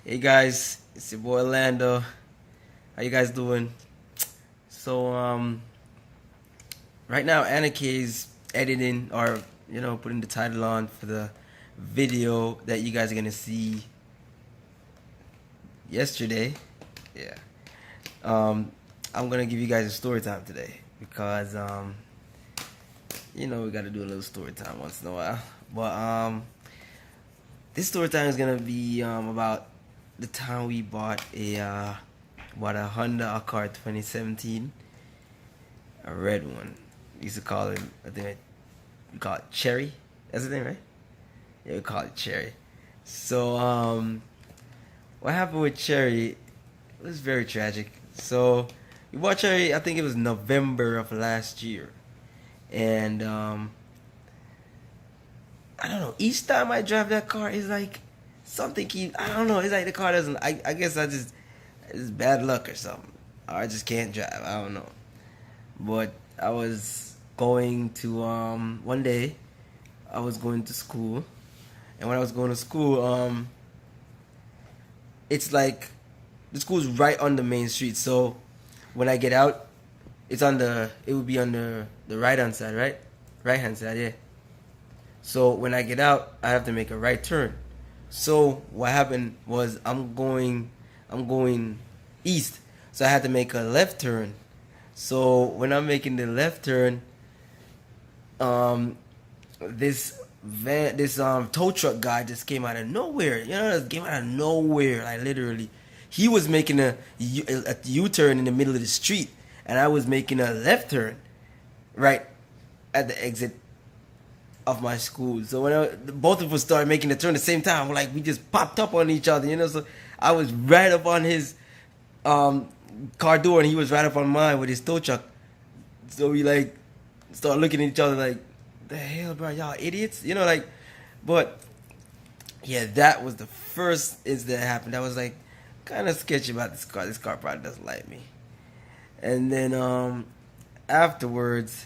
Hey guys, it's your boy Lando. How you guys doing? So right now Annika is editing or putting the title on for the video that you guys are gonna see yesterday. Yeah. I'm gonna give you guys a story time today because we gotta do a little story time once in a while. But this story time is gonna be about the time we bought a Honda Accord 2017, a red one. We used to call it, I think we call it Cherry. That's the name, right? Yeah, we call it Cherry. So what happened with Cherry? It was very tragic. So we bought Cherry. I think it was November of last year, and I don't know. Each time I drive that car, it's like something keep. I don't know. It's like the car doesn't. I guess it's bad luck or something. Or I just can't drive. I don't know. But I was going to one day. I was going to school, and when I was going to school, it's like the school's right on the main street. So when I get out, it would be on the right hand side, right? Right hand side, yeah. So when I get out, I have to make a right turn. So what happened was I'm going east. So I had to make a left turn. So when I'm making the left turn, um, this tow truck guy just came out of nowhere. Just came out of nowhere, like literally. He was making a U-turn in the middle of the street, and I was making a left turn, right at the exit of my school. So when both of us started making the turn at the same time, like we just popped up on each other. So I was right up on his um, car door, and he was right up on mine with his tow truck. So we like start looking at each other like, the hell, bro, y'all idiots, like. But yeah, that was the first incident that happened. That was like kind of sketchy about this car. This car probably doesn't like me. And then afterwards,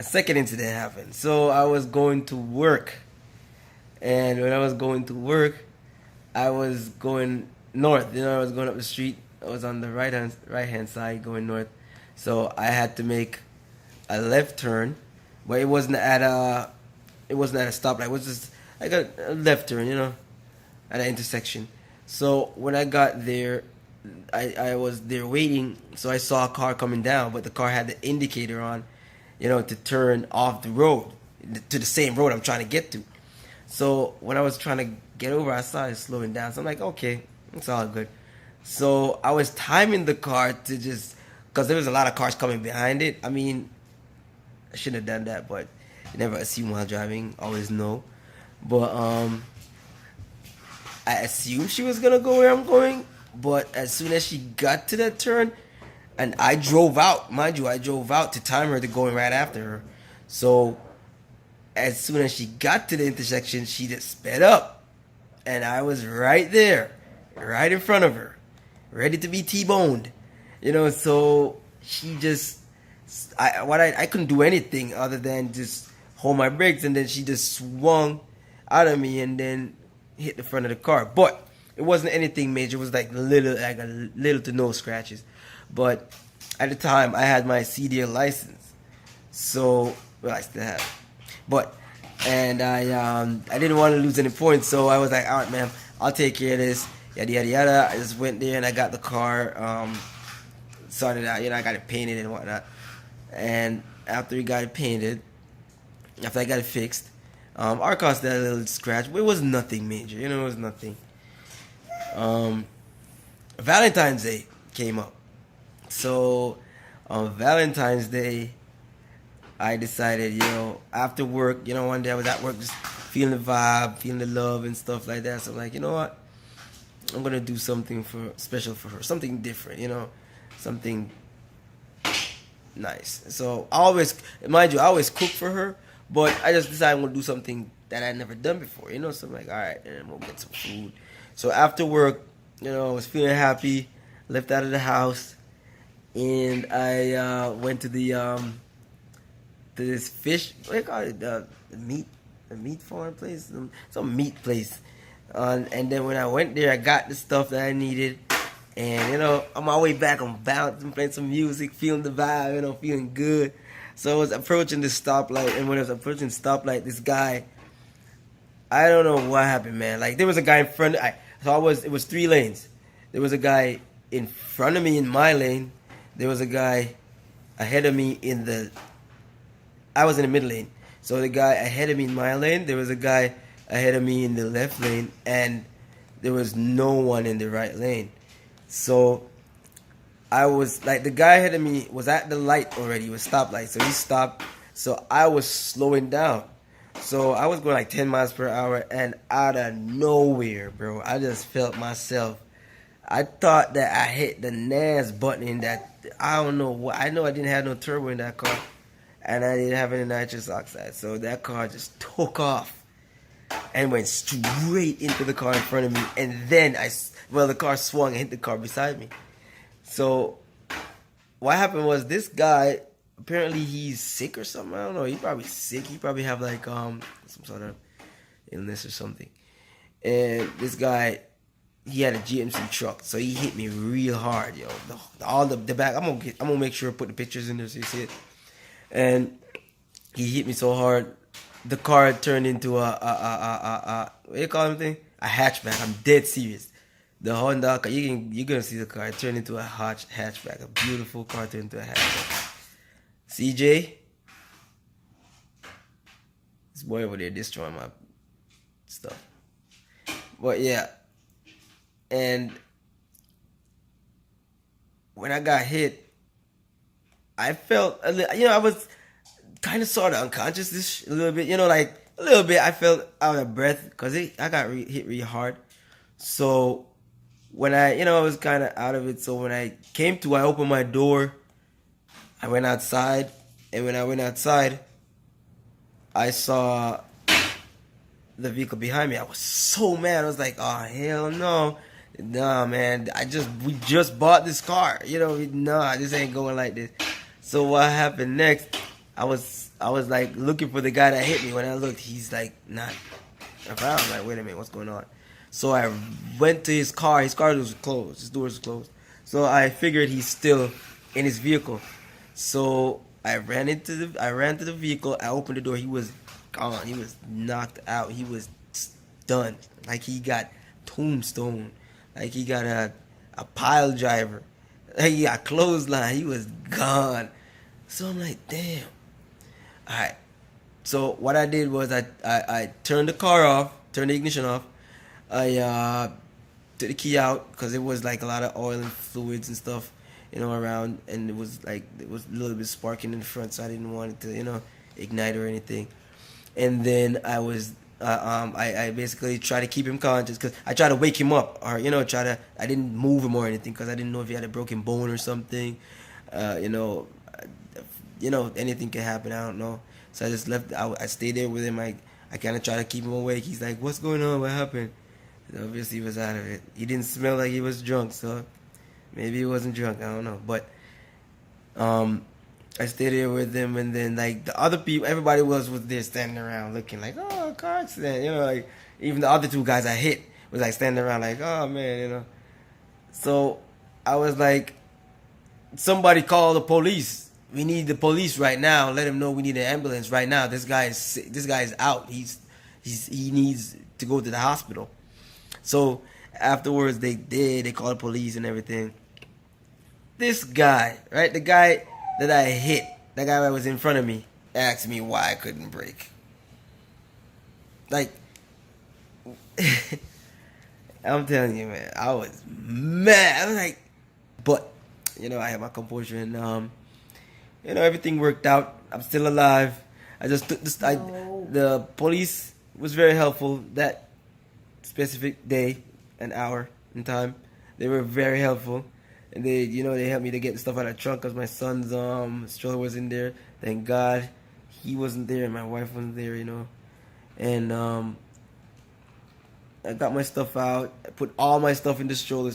a second incident happened. So I was going to work, and when I was going to work, I was going north. I was going up the street. I was on the right hand side going north. So I had to make a left turn, but it wasn't at a stoplight. It was just like a left turn, at an intersection. So when I got there, I was there waiting. So I saw a car coming down, but the car had the indicator on, to turn off the road to the same road I'm trying to get to. So when I was trying to get over, I saw it slowing down. So I'm like, okay, it's all good. So I was timing the car to just, because there was a lot of cars coming behind it. I mean, I shouldn't have done that, but you never assume while driving. Always know. But I assumed she was gonna go where I'm going. But as soon as she got to that turn, and I drove out, mind you, I drove out to time her to going right after her. So as soon as she got to the intersection, she just sped up, and I was right there, right in front of her, ready to be T-boned. So she just, I couldn't do anything other than just hold my brakes, and then she just swung out of me and then hit the front of the car. But it wasn't anything major. It was like a little to no scratches. But at the time, I had my CDL license, so well, I still have it. But and I didn't want to lose any points, so I was like, all right, man, I'll take care of this. Yada yada yada. I just went there and I got the car sorted out. I got it painted and whatnot. And after we got it painted, after I got it fixed, our car still had a little scratch, but it was nothing major. It was nothing. Um, Valentine's Day came up. So on Valentine's Day, I decided, after work, one day I was at work just feeling the vibe, feeling the love and stuff like that. So I'm like, you know what? I'm gonna do something special for her, something different, something nice. So mind you, I always cook for her, but I just decided I'm gonna do something that I'd never done before, So I'm like, all right, and we'll get some food. So after work, I was feeling happy, left out of the house, and I went to this fish. What do you call it? The meat farm place, some meat place, And then when I went there, I got the stuff that I needed. And, on my way back, I'm bouncing, playing some music, feeling the vibe, feeling good. So I was approaching this stoplight, and when I was approaching the stoplight, this guy, I don't know what happened, man. Like, there was a guy in front. It was 3 lanes. There was a guy in front of me in my lane. There was a guy ahead of me I was in the middle lane. So the guy ahead of me in my lane, there was a guy ahead of me in the left lane, and there was no one in the right lane. So I was like, the guy ahead of me was at the light already, it was stoplight. So he stopped. So I was slowing down. So I was going like 10 miles per hour, and out of nowhere, bro, I just felt myself. I thought that I hit the NAS button in that. I don't know what. I know I didn't have no turbo in that car, and I didn't have any nitrous oxide. So that car just took off and went straight into the car in front of me. And then the car swung and hit the car beside me. So what happened was, this guy, apparently he's sick or something. I don't know. He probably sick. He probably have like some sort of illness or something. And this guy, he had a GMC truck, so he hit me real hard, yo. All the back. I'm gonna make sure I put the pictures in there so you see it. And he hit me so hard, the car turned into a what do you call it, a hatchback. I'm dead serious. The Honda, you're gonna see the car. It turned into a hatchback. A beautiful car turned into a hatchback. CJ, this boy over there destroying my stuff. But yeah, and when I got hit, I felt I was kind of sort of unconscious a little bit, like a little bit. I felt out of breath because I got hit really hard. So when I was kind of out of it. So when I came to, I opened my door. I went outside, and when I went outside, I saw the vehicle behind me. I was so mad. I was like, oh, hell no. Nah, man. We just bought this car. Nah, this ain't going like this. So what happened next, I was like looking for the guy that hit me. When I looked, he's like not around. I'm like, wait a minute, what's going on? So I went to his car. His car was closed. His doors were closed. So I figured he's still in his vehicle. So I ran to the vehicle. I opened the door. He was gone. He was knocked out. He was done. Like he got tombstone. Like he got a pile driver. Like he got clothesline. He was gone. So I'm like, damn. All right. So what I did was I turned the car off, turned the ignition off. I took the key out because it was like a lot of oil and fluids and stuff, around, and it was a little bit sparking in the front, so I didn't want it to, ignite or anything. And then I basically try to keep him conscious because I try to wake him up, or I didn't move him or anything because I didn't know if he had a broken bone or something. Anything can happen. I don't know. So I just left. I stayed there with him. I kind of try to keep him awake. He's like, "What's going on? What happened?" And obviously, he was out of it. He didn't smell like he was drunk, so maybe he wasn't drunk. I don't know. But I stayed there with him, and then like the other people, everybody was there standing around looking like, "Oh, car accident," like even the other 2 guys I hit was like standing around like, "Oh man," So I was like, "Somebody call the police. We need the police right now. Let him know we need an ambulance right now. This guy is out. He needs to go to the hospital." So afterwards, they called the police and everything. This guy, right, the guy that I hit, that guy that was in front of me, asked me why I couldn't brake. Like, I'm telling you, man, I was mad. I was like, but I had my composure, and everything worked out. I'm still alive. I just took this. The police was very helpful that specific day and hour and time. They were very helpful, and they helped me to get the stuff out of the trunk because my son's stroller was in there. Thank God, he wasn't there and my wife wasn't there. And I got my stuff out. I put all my stuff in the stroller.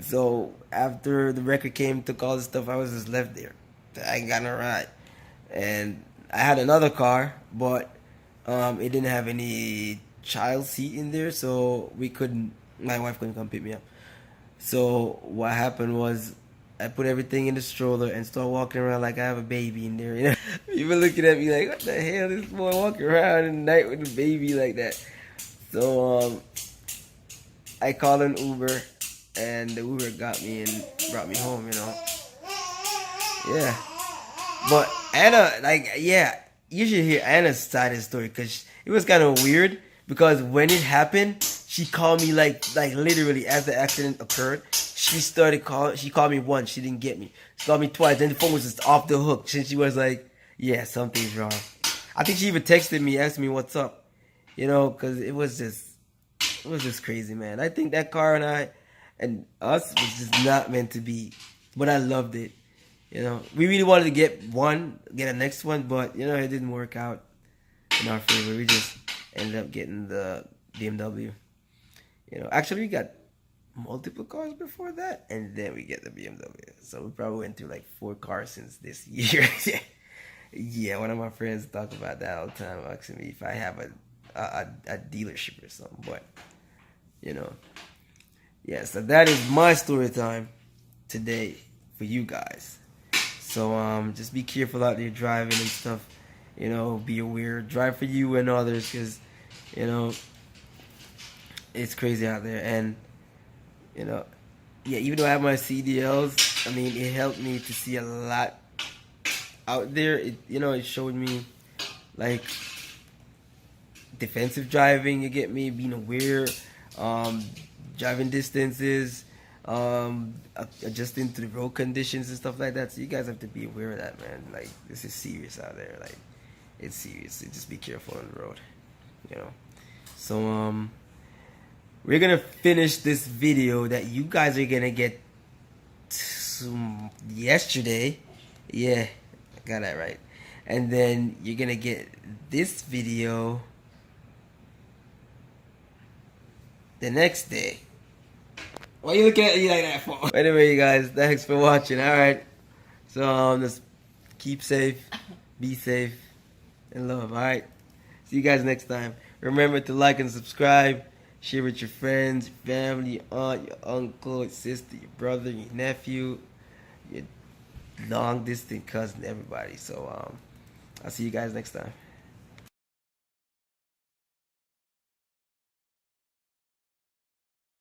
So after the record came, took all the stuff, I was just left there. I ain't got no ride. And I had another car, but it didn't have any child seat in there, so my wife couldn't come pick me up. So what happened was I put everything in the stroller and start walking around like I have a baby in there. You know, people looking at me like, "What the hell? This boy walking around in the night with a baby like that?" So I called an Uber, and the Uber got me and brought me home. You know, yeah. But Anna, like, yeah, you should hear Anna's side of the story because it was kind of weird. Because when it happened, she called me like literally as the accident occurred. She called me once. She didn't get me. She called me twice. Then the phone was just off the hook. She was like, "Yeah, something's wrong." I think she even texted me, asked me what's up. You know, because it was just crazy, man. I think that car and us was just not meant to be, but I loved it. You know, we really wanted to get a next one, but you know, it didn't work out in our favor. We just ended up getting the BMW. You know, actually, we got multiple cars before that, and then we get the BMW. So we probably went through like 4 cars since this year. Yeah, one of my friends talk about that all the time, asking me if I have a dealership or something. But you know, yeah. So that is my story time today for you guys. So just be careful out there driving and stuff. You know, be aware. Drive for you and others, because you know it's crazy out there. And you know, yeah. Even though I have my CDLs, I mean, it helped me to see a lot out there. It showed me like defensive driving. You get me, being aware, driving distances, adjusting to the road conditions and stuff like that. So you guys have to be aware of that, man. Like, this is serious out there. Like, it's serious. So just be careful on the road, you know. So we're gonna finish this video that you guys are gonna get yesterday. Yeah, I got that right. And then you're gonna get this video the next day. Why are you looking at me like that for? Anyway, you guys, thanks for watching. Alright. So just keep safe, be safe, and love. Alright. See you guys next time. Remember to like and subscribe. Share with your friends, your family, your aunt, your uncle, your sister, your brother, your nephew, your long distance cousin, everybody. So I'll see you guys next time.